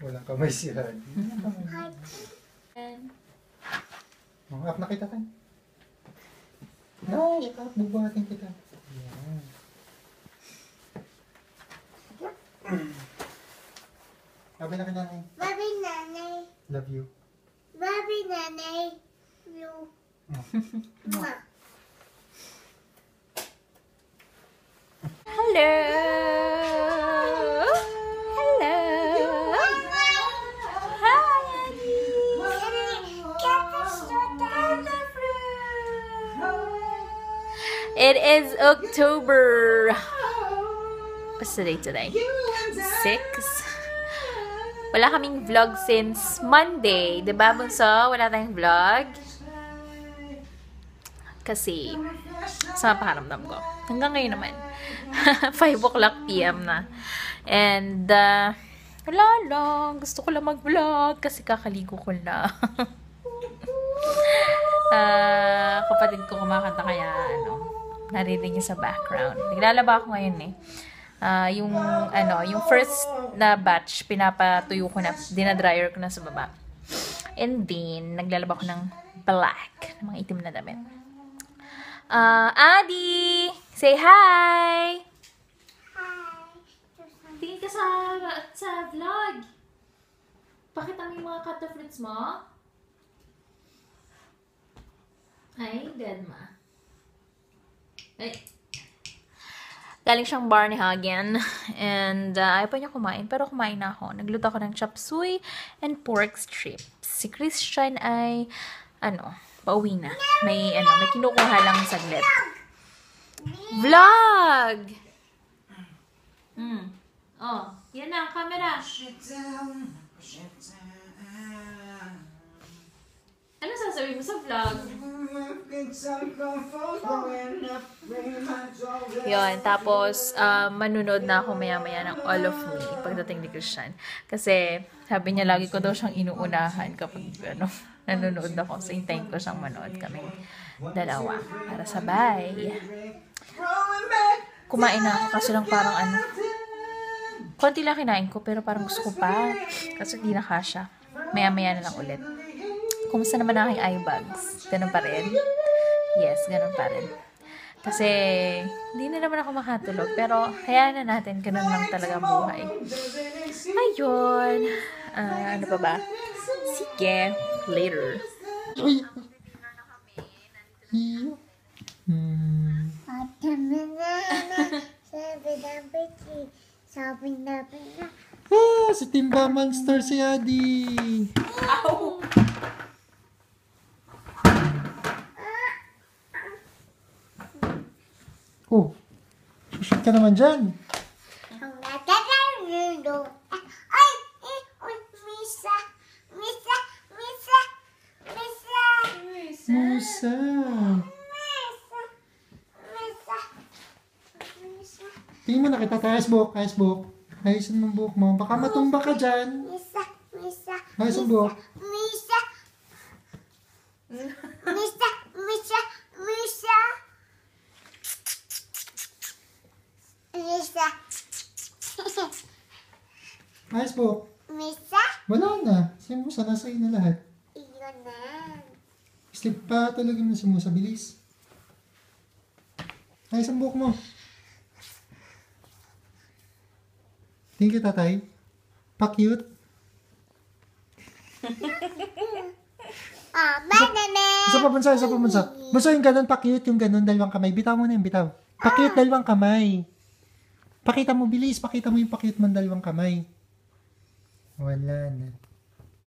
Walang kamay si Hadi. Oh, up na kita kan. Nay, ikaw, bubuhatin kita. Yan. Sabi na ka nanay. Babi nanay. Love you. Babi nanay. You. Mwah. Hello! Hello! Hi, Annie! It is October. What's the date today? 6. Wala kaming vlog since Monday. Diba, Bunso? Wala tayong vlog. Kasi, sa pakiramdam ko. Hanggang ngayon naman. 5 o'clock PM na. And, wala lang. Gusto ko lang mag-vlog kasi kakaligo ko na. Kapatid ko kumakanta kaya, naririnig niya sa background. Naglalaba ako ngayon eh. Yung first na batch, pinapatuyo ko na, dinadryer ko na sa baba. And then, naglalaba ko ng black, ng mga itim na damit. Adi! Say hi! Hi. Tingin ka sa vlog. Pakita mo yung mga cut fruits mo. Ay, dead ma. Ay. Galing siyang bar ni Hagen. And, ayaw pa niya kumain. Pero kumain na ako. Nagluto ako ng chop suey and pork strips. Si Christian ay, pauwi na. May kinukuha lang saglit. Vlog! Oh, yan na ang camera. Ano sasabihin mo sa vlog? Yun, tapos manunod na ako maya-maya ng All of Me pagdating ni Christian. Kasi sabi niya lagi ko daw siyang inuunahan kapag nanonood ako. So hintayin ko siyang manood kami dalawa para sabay. Kumain na ako kasi lang parang konti lang kinain ko pero parang gusto ko pa kasi hindi na kasya. Maya-maya na lang ulit. Kumusta naman ang aking eye bags? Ganun pa rin? Yes, ganun pa rin. Kasi, hindi na naman ako makatulog. Pero, hayaan na natin. Ganun lang talaga ang buhay. Ayun. Ano pa ba? Sige. Later. Si Timba Monster si Adi. Ow! Oh, sushoot ka naman dyan. Musa. Tingin mo na kita, ayos buhok. Ayusin mo ang buhok mo. Baka matumba ka dyan. Ayos ang buhok. Ayos buhok. Wala na. Si Musa, nasa iyo na lahat. Slip pa talaga na si Musa. Bilis. Ayos ang buhok mo. Tingin ka, tatay. Pa-cute. Isa pa, Bunsa. Bunsa, yung ganun, pa-cute. Yung ganun, dalawang kamay. Bitaw mo na yung bitaw. Pa-cute, dalawang kamay. Pakita mo, bilis. Pakita mo yung pa-cute mo, dalawang kamay. Wala na.